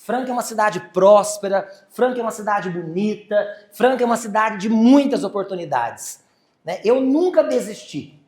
Franca é uma cidade próspera, Franca é uma cidade bonita, Franca é uma cidade de muitas oportunidades. Né? Eu nunca desisti.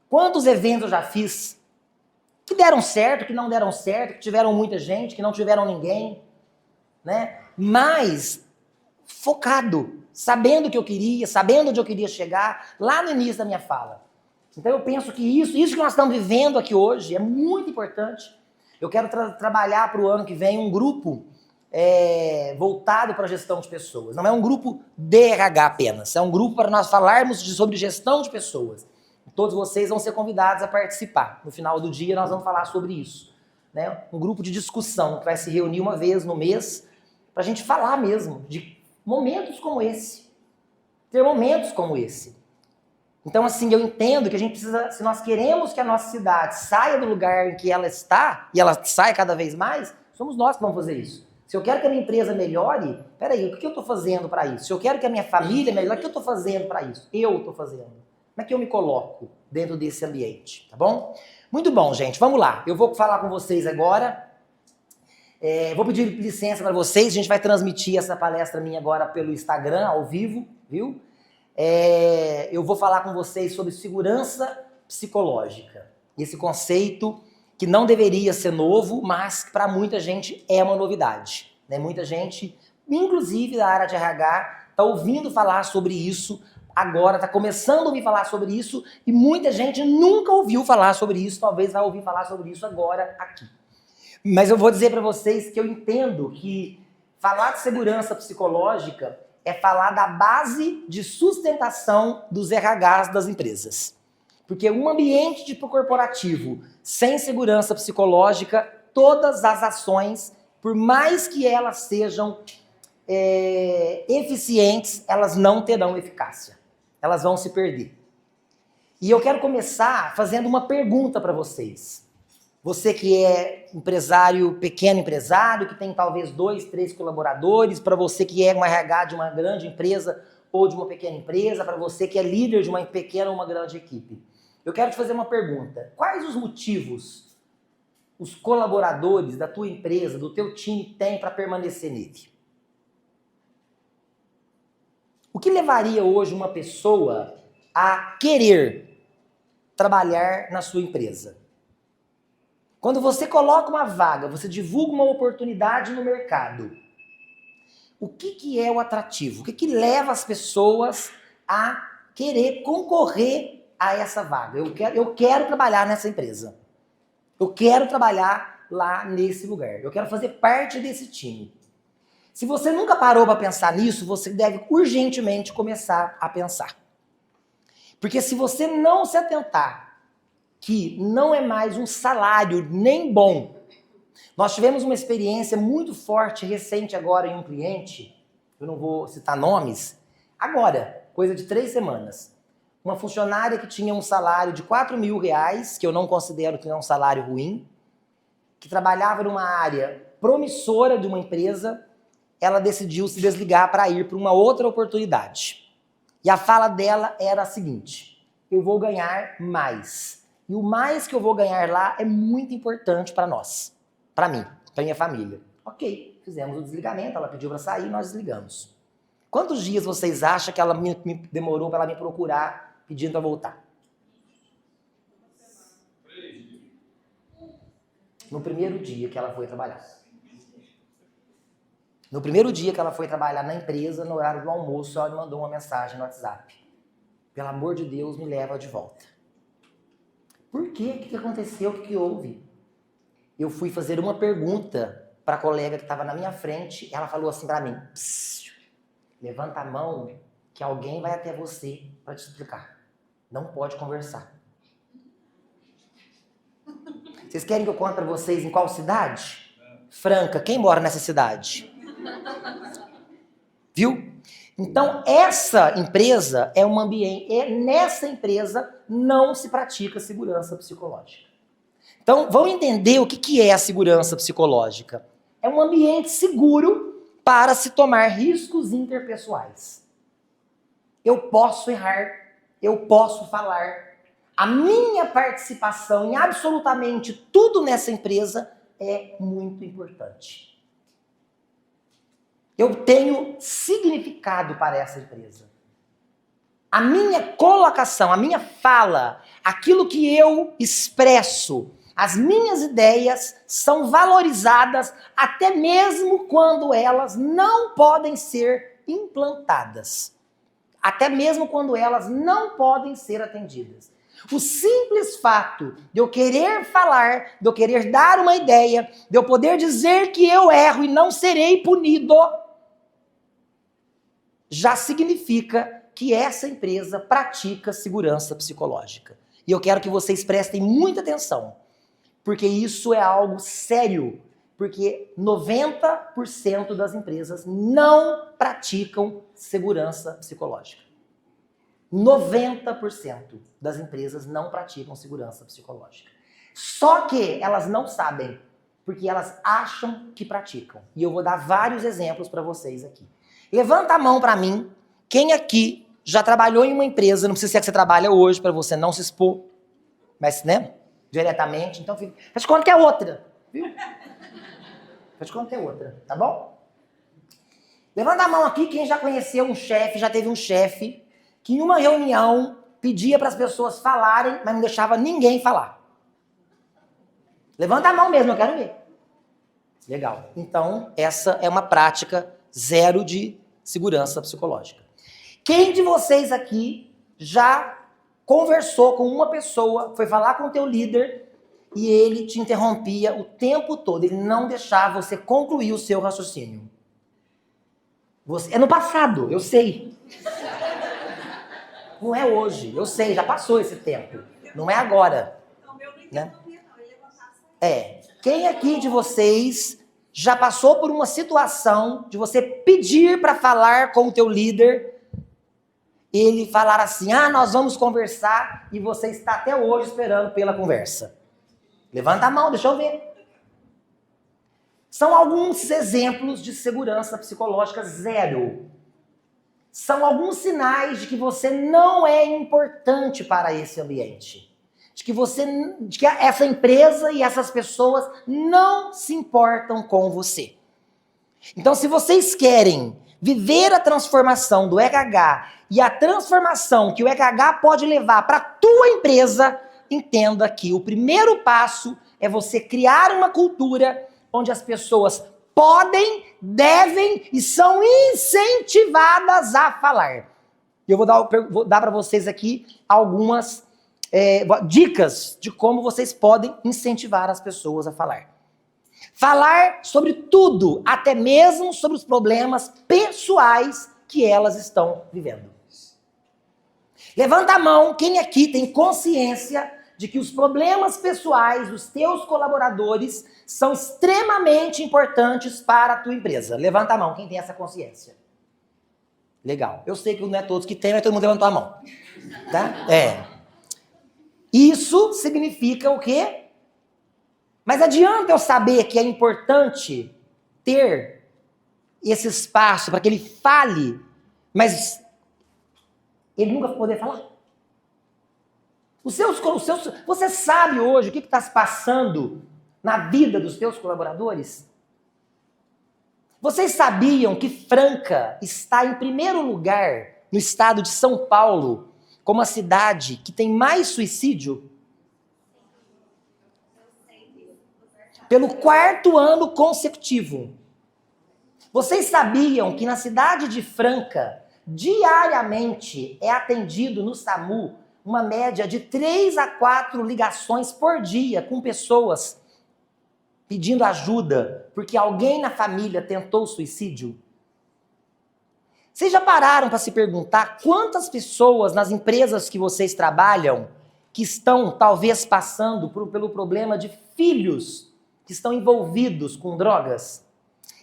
Quantos eventos eu já fiz que deram certo, que não deram certo, que tiveram muita gente, que não tiveram ninguém, né? Mas focado, sabendo o que eu queria, sabendo onde eu queria chegar, lá no início da minha fala. Então eu penso que isso que nós estamos vivendo aqui hoje é muito importante. Eu quero trabalhar para o ano que vem um grupo voltado para a gestão de pessoas. Não é um grupo DRH apenas, é um grupo para nós falarmos sobre gestão de pessoas. Todos vocês vão ser convidados a participar. No final do dia nós vamos falar sobre isso. Né? Um grupo de discussão que vai se reunir uma vez no mês para a gente falar mesmo de momentos como esse. Ter momentos como esse. Então, assim, eu entendo que a gente precisa, se nós queremos que a nossa cidade saia do lugar em que ela está, e ela saia cada vez mais, somos nós que vamos fazer isso. Se eu quero que a minha empresa melhore, peraí, o que eu estou fazendo para isso? Se eu quero que a minha família melhore, o que eu estou fazendo para isso? Eu estou fazendo. Como é que eu me coloco dentro desse ambiente, tá bom? Muito bom, gente, vamos lá. Eu vou falar com vocês agora. Vou pedir licença para vocês, a gente vai transmitir essa palestra minha agora pelo Instagram, ao vivo, viu? Eu vou falar com vocês sobre segurança psicológica. Esse conceito que não deveria ser novo, mas que para muita gente é uma novidade. Né? Muita gente, inclusive da área de RH, está ouvindo falar sobre isso agora, está começando a ouvir falar sobre isso e muita gente nunca ouviu falar sobre isso, talvez vai ouvir falar sobre isso agora aqui. Mas eu vou dizer para vocês que eu entendo que falar de segurança psicológica é falar da base de sustentação dos RHs das empresas. Porque um ambiente tipo corporativo sem segurança psicológica, todas as ações, por mais que elas sejam eficientes, elas não terão eficácia. Elas vão se perder. E eu quero começar fazendo uma pergunta para vocês. Você que é empresário, pequeno empresário, que tem talvez 2, 3 colaboradores, para você que é um RH de uma grande empresa ou de uma pequena empresa, para você que é líder de uma pequena ou uma grande equipe. Eu quero te fazer uma pergunta. Quais os motivos os colaboradores da tua empresa, do teu time, têm para permanecer nele? O que levaria hoje uma pessoa a querer trabalhar na sua empresa? Quando você coloca uma vaga, você divulga uma oportunidade no mercado, o que é o atrativo? O que leva as pessoas a querer concorrer a essa vaga? Eu quero trabalhar nessa empresa. Eu quero trabalhar lá nesse lugar. Eu quero fazer parte desse time. Se você nunca parou para pensar nisso, você deve urgentemente começar a pensar. Porque se você não se atentar que não é mais um salário nem bom. Nós tivemos uma experiência muito forte, recente agora em um cliente, eu não vou citar nomes, agora, coisa de 3 semanas. Uma funcionária que tinha um salário de R$4.000, que eu não considero que é um salário ruim, que trabalhava numa área promissora de uma empresa, ela decidiu se desligar para ir para uma outra oportunidade. E a fala dela era a seguinte: eu vou ganhar mais. E o mais que eu vou ganhar lá é muito importante para nós, para mim, para minha família. Ok, fizemos o desligamento, ela pediu para sair, nós desligamos. Quantos dias vocês acham que ela demorou para ela me procurar pedindo para voltar? No primeiro dia que ela foi trabalhar. No primeiro dia que ela foi trabalhar na empresa, no horário do almoço, ela me mandou uma mensagem no WhatsApp. Pelo amor de Deus, me leva de volta. Por quê? O que aconteceu? O que houve? Eu fui fazer uma pergunta para a colega que estava na minha frente. Ela falou assim para mim: levanta a mão que alguém vai até você para te explicar. Não pode conversar. Vocês querem que eu conte para vocês em qual cidade? Franca. Quem mora nessa cidade? Viu? Então, essa empresa é um ambiente... nessa empresa não se pratica segurança psicológica. Então, vamos entender o que é a segurança psicológica. É um ambiente seguro para se tomar riscos interpessoais. Eu posso errar, eu posso falar. A minha participação em absolutamente tudo nessa empresa é muito importante. eu tenho significado para essa empresa. A minha colocação, a minha fala, aquilo que eu expresso, as minhas ideias são valorizadas até mesmo quando elas não podem ser implantadas. Até mesmo quando elas não podem ser atendidas. O simples fato de eu querer falar, de eu querer dar uma ideia, de eu poder dizer que eu erro e não serei punido, já significa que essa empresa pratica segurança psicológica. E eu quero que vocês prestem muita atenção, porque isso é algo sério, porque 90% das empresas não praticam segurança psicológica. 90% das empresas não praticam segurança psicológica. Só que elas não sabem, porque elas acham que praticam. E eu vou dar vários exemplos para vocês aqui. Levanta a mão para mim, quem aqui já trabalhou em uma empresa, não precisa ser que você trabalha hoje, para você não se expor, mas, né, diretamente, então faz de conta que é outra, viu? Faz de conta que é outra, tá bom? Levanta a mão aqui quem já conheceu um chefe, já teve um chefe, que em uma reunião pedia para as pessoas falarem, mas não deixava ninguém falar. Levanta a mão mesmo, eu quero ver. Legal. Então, essa é uma prática zero de segurança psicológica. Quem de vocês aqui já conversou com uma pessoa, foi falar com o teu líder e ele te interrompia o tempo todo, ele não deixava você concluir o seu raciocínio? É no passado, eu sei. Não é hoje, eu sei, já passou esse tempo. Não é agora. Né? Quem aqui de vocês já passou por uma situação de você pedir para falar com o teu líder, ele falar assim, nós vamos conversar, e você está até hoje esperando pela conversa? Levanta a mão, deixa eu ver. São alguns exemplos de segurança psicológica zero. São alguns sinais de que você não é importante para esse ambiente. De que essa empresa e essas pessoas não se importam com você. Então, se vocês querem viver a transformação do EKH e a transformação que o EKH pode levar para a tua empresa, entenda que o primeiro passo é você criar uma cultura onde as pessoas podem, devem e são incentivadas a falar. Eu vou dar para vocês aqui algumas dicas de como vocês podem incentivar as pessoas a falar. Falar sobre tudo, até mesmo sobre os problemas pessoais que elas estão vivendo. Levanta a mão quem aqui tem consciência de que os problemas pessoais dos teus colaboradores são extremamente importantes para a tua empresa. Levanta a mão quem tem essa consciência. Legal. Eu sei que não é todos que tem, mas todo mundo levantou a mão. Tá? Isso significa o quê? Mas adianta eu saber que é importante ter esse espaço para que ele fale, mas ele nunca vai poder falar? Você sabe hoje o que está se passando na vida dos teus colaboradores? Vocês sabiam que Franca está em primeiro lugar no estado de São Paulo como a cidade que tem mais suicídio? Pelo 4º ano consecutivo. Vocês sabiam que na cidade de Franca, diariamente é atendido no SAMU uma média de 3 a 4 ligações por dia com pessoas pedindo ajuda porque alguém na família tentou suicídio? Vocês já pararam para se perguntar quantas pessoas nas empresas que vocês trabalham que estão talvez passando pelo problema de filhos que estão envolvidos com drogas?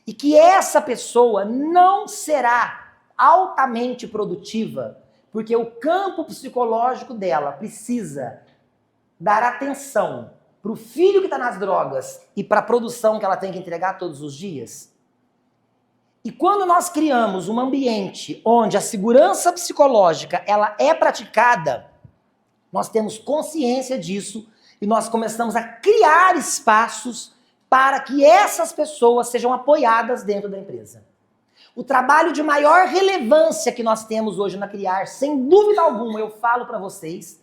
E que essa pessoa não será altamente produtiva porque o campo psicológico dela precisa dar atenção para o filho que está nas drogas e para a produção que ela tem que entregar todos os dias? E quando nós criamos um ambiente onde a segurança psicológica ela é praticada, nós temos consciência disso e nós começamos a criar espaços para que essas pessoas sejam apoiadas dentro da empresa. O trabalho de maior relevância que nós temos hoje na Criar, sem dúvida alguma, eu falo para vocês,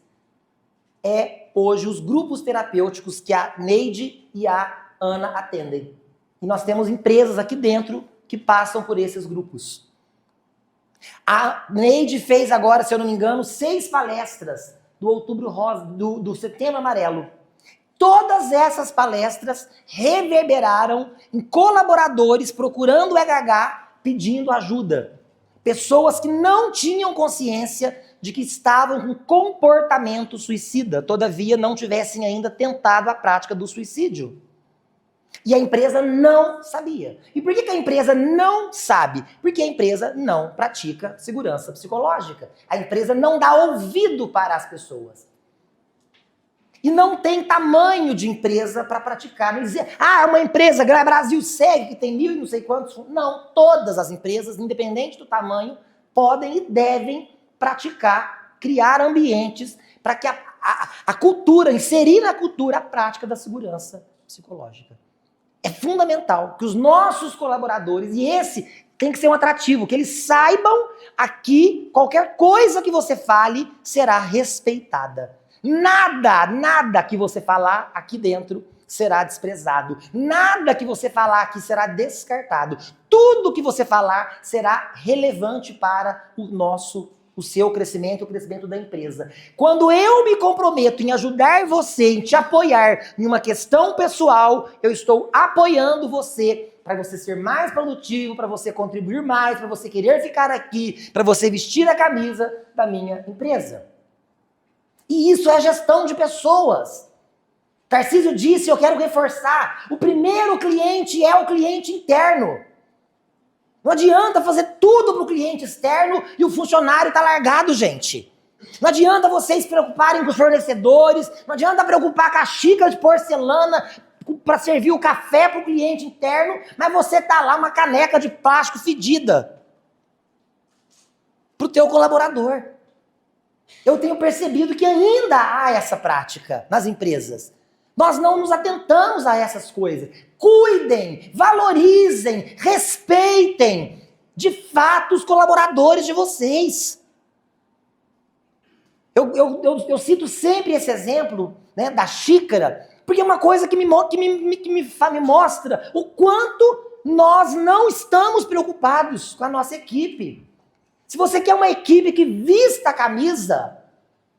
é hoje os grupos terapêuticos que a Neide e a Ana atendem. E nós temos empresas aqui dentro que passam por esses grupos. A Neide fez agora, se eu não me engano, 6 palestras do Outubro Rosa, do Setembro Amarelo. Todas essas palestras reverberaram em colaboradores procurando o RH, pedindo ajuda. Pessoas que não tinham consciência de que estavam com comportamento suicida, todavia não tivessem ainda tentado a prática do suicídio. E a empresa não sabia. E por que a empresa não sabe? Porque a empresa não pratica segurança psicológica. A empresa não dá ouvido para as pessoas. E não tem tamanho de empresa para praticar. Não dizer, é uma empresa, Brasil segue, que tem 1.000 e não sei quantos. Não, todas as empresas, independente do tamanho, podem e devem praticar, criar ambientes para que a cultura, inserir na cultura a prática da segurança psicológica. É fundamental que os nossos colaboradores, e esse tem que ser um atrativo, que eles saibam aqui, qualquer coisa que você fale será respeitada. Nada que você falar aqui dentro será desprezado. Nada que você falar aqui será descartado. Tudo que você falar será relevante para o seu crescimento, o crescimento da empresa. Quando eu me comprometo em ajudar você, em te apoiar em uma questão pessoal, eu estou apoiando você para você ser mais produtivo, para você contribuir mais, para você querer ficar aqui, para você vestir a camisa da minha empresa. E isso é gestão de pessoas. Tarcísio disse, eu quero reforçar, o primeiro cliente é o cliente interno. Não adianta fazer tudo para o cliente externo e o funcionário está largado, gente. Não adianta vocês se preocuparem com os fornecedores, não adianta preocupar com a xícara de porcelana para servir o café para o cliente interno, mas você está lá uma caneca de plástico fedida para o teu colaborador. Eu tenho percebido que ainda há essa prática nas empresas. Nós não nos atentamos a essas coisas. Cuidem, valorizem, respeitem, de fato, os colaboradores de vocês. Eu cito sempre esse exemplo, né, da xícara, porque é uma coisa que me mostra o quanto nós não estamos preocupados com a nossa equipe. Se você quer uma equipe que vista a camisa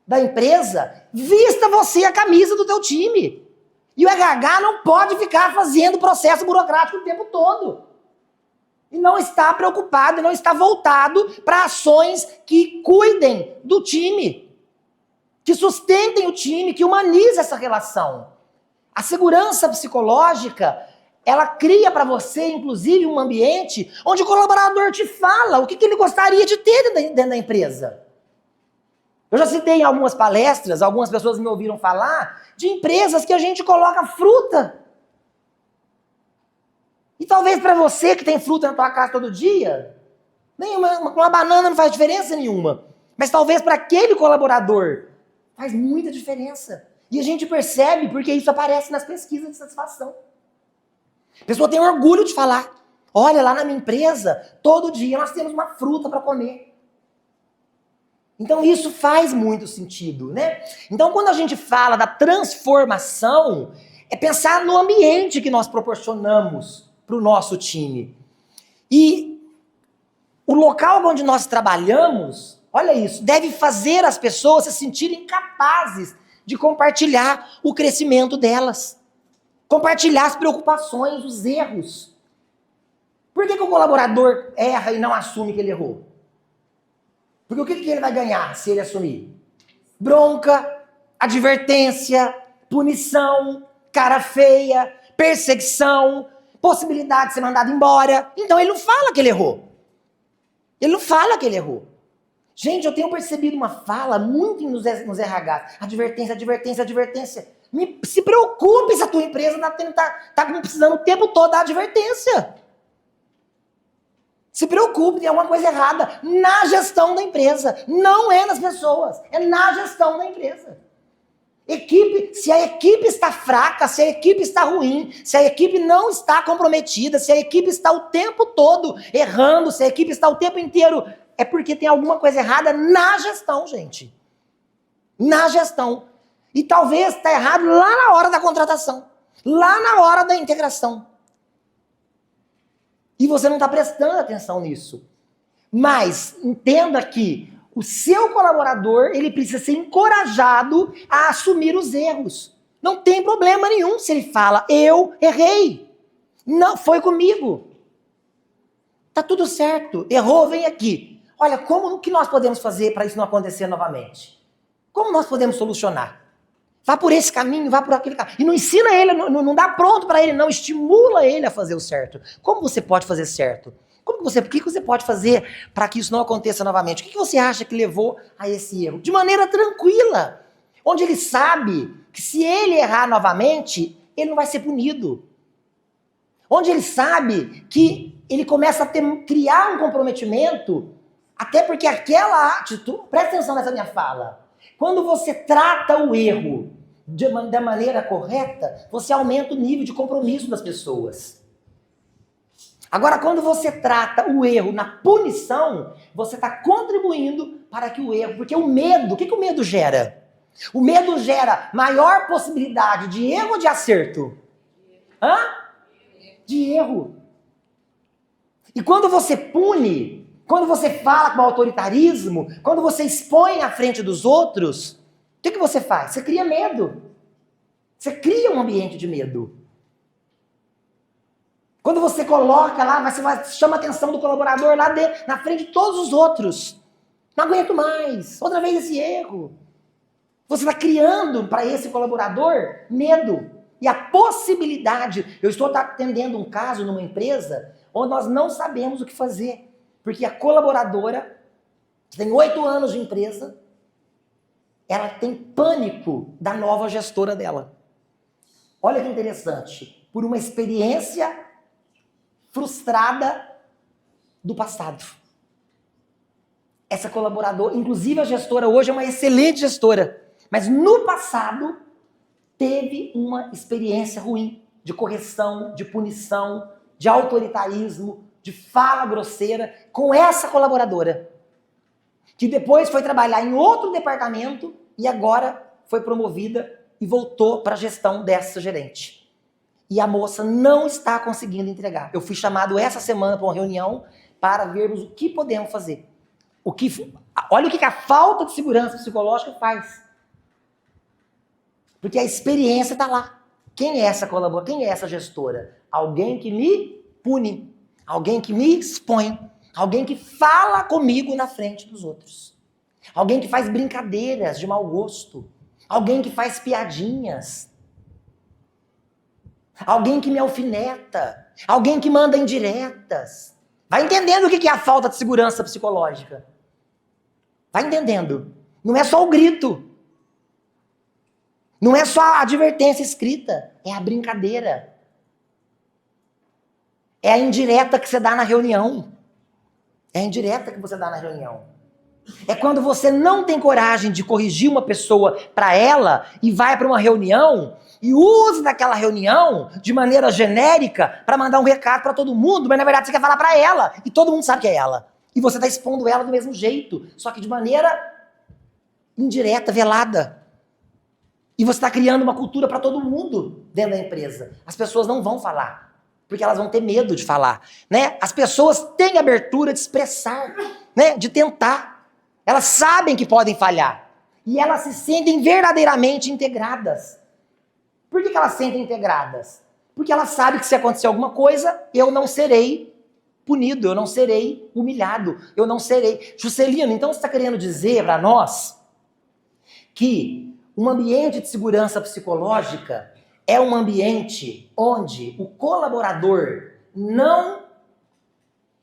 da empresa, vista você a camisa do teu time. E o RH não pode ficar fazendo processo burocrático o tempo todo. E não está preocupado, e não está voltado para ações que cuidem do time, que sustentem o time, que humanizem essa relação. A segurança psicológica, ela cria para você, inclusive, um ambiente onde o colaborador te fala o que ele gostaria de ter dentro da empresa. Eu já citei em algumas palestras, algumas pessoas me ouviram falar de empresas que a gente coloca fruta. E talvez para você que tem fruta na tua casa todo dia, uma banana não faz diferença nenhuma. Mas talvez para aquele colaborador faz muita diferença. E a gente percebe porque isso aparece nas pesquisas de satisfação. A pessoa tem orgulho de falar, olha, lá na minha empresa, todo dia nós temos uma fruta para comer. Então isso faz muito sentido, né? Então quando a gente fala da transformação, é pensar no ambiente que nós proporcionamos para o nosso time. E o local onde nós trabalhamos, olha isso, deve fazer as pessoas se sentirem capazes de compartilhar o crescimento delas. Compartilhar as preocupações, os erros. Por que o colaborador erra e não assume que ele errou? Porque o que ele vai ganhar se ele assumir? Bronca, advertência, punição, cara feia, perseguição, possibilidade de ser mandado embora. Então ele não fala que ele errou. Ele não fala que ele errou. Gente, eu tenho percebido uma fala muito nos RH. Advertência, advertência, advertência. Se preocupe se a tua empresa está precisando o tempo todo da advertência. Se preocupe, tem alguma coisa errada na gestão da empresa. Não é nas pessoas, é na gestão da empresa. Se a equipe está fraca, se a equipe está ruim, se a equipe não está comprometida, se a equipe está o tempo todo errando, se a equipe está o tempo inteiro, é porque tem alguma coisa errada na gestão, gente. Na gestão. E talvez está errado lá na hora da contratação, lá na hora da integração. E você não está prestando atenção nisso. Mas entenda que o seu colaborador, ele precisa ser encorajado a assumir os erros. Não tem problema nenhum se ele fala, eu errei. Não, foi comigo. Tá tudo certo. Errou, vem aqui. Olha, o que nós podemos fazer para isso não acontecer novamente? Como nós podemos solucionar? Vá por esse caminho, vá por aquele caminho. E não ensina ele, não dá pronto para ele, não. Estimula ele a fazer o certo. Como você pode fazer certo? O que você pode fazer para que isso não aconteça novamente? O que você acha que levou a esse erro? De maneira tranquila. Onde ele sabe que se ele errar novamente, ele não vai ser punido. Onde ele sabe que ele começa a criar um comprometimento, até porque aquela atitude... Presta atenção nessa minha fala. Quando você trata o erro da maneira correta, você aumenta o nível de compromisso das pessoas. Agora, quando você trata o erro na punição, você está contribuindo para que o erro... Porque o medo, o que o medo gera? O medo gera maior possibilidade de erro ou de acerto? Hã? De erro. E quando você pune, quando você fala com autoritarismo, quando você expõe na frente dos outros, o que você faz? Você cria medo. Você cria um ambiente de medo. Quando você coloca lá, você chama a atenção do colaborador lá na frente de todos os outros. Não aguento mais. Outra vez esse erro. Você está criando para esse colaborador medo. E a possibilidade... Eu estou atendendo um caso numa empresa onde nós não sabemos o que fazer. Porque a colaboradora, que tem 8 anos de empresa, ela tem pânico da nova gestora dela. Olha que interessante. Por uma experiência frustrada do passado. Essa colaboradora, inclusive a gestora hoje é uma excelente gestora, mas no passado teve uma experiência ruim de correção, de punição, de autoritarismo, de fala grosseira com essa colaboradora, que depois foi trabalhar em outro departamento e agora foi promovida e voltou para a gestão dessa gerente. E a moça não está conseguindo entregar. Eu fui chamado essa semana para uma reunião para vermos o que podemos fazer. Olha o que a falta de segurança psicológica faz. Porque a experiência está lá. Quem é essa colaboradora? Quem é essa gestora? Alguém que me pune. Alguém que me expõe. Alguém que fala comigo na frente dos outros. Alguém que faz brincadeiras de mau gosto. Alguém que faz piadinhas. Alguém que me alfineta. Alguém que manda indiretas. Vai entendendo o que é a falta de segurança psicológica. Vai entendendo. Não é só o grito. Não é só a advertência escrita. É a brincadeira. É a indireta que você dá na reunião. É a indireta que você dá na reunião. É quando você não tem coragem de corrigir uma pessoa para ela e vai para uma reunião e usa daquela reunião de maneira genérica para mandar um recado para todo mundo, mas na verdade você quer falar para ela e todo mundo sabe que é ela. E você está expondo ela do mesmo jeito, só que de maneira indireta, velada. E você está criando uma cultura para todo mundo dentro da empresa. As pessoas não vão falar, porque elas vão ter medo de falar, né? As pessoas têm abertura de expressar, né? De tentar. Elas sabem que podem falhar. E elas se sentem verdadeiramente integradas. Por que elas se sentem integradas? Porque elas sabem que se acontecer alguma coisa, eu não serei punido, eu não serei humilhado, eu não serei... Juscelino, então você está querendo dizer para nós que um ambiente de segurança psicológica é um ambiente onde o colaborador não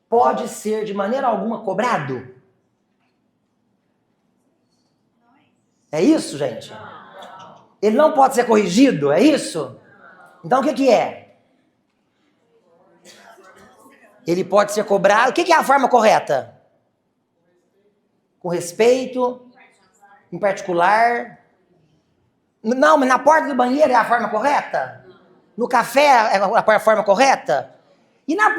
pode ser de maneira alguma cobrado? É isso, gente? Ele não pode ser corrigido, é isso? Então o que é? Ele pode ser cobrado. O que é a forma correta? Com respeito, em particular. Não, mas na porta do banheiro é a forma correta? No café é a forma correta? E na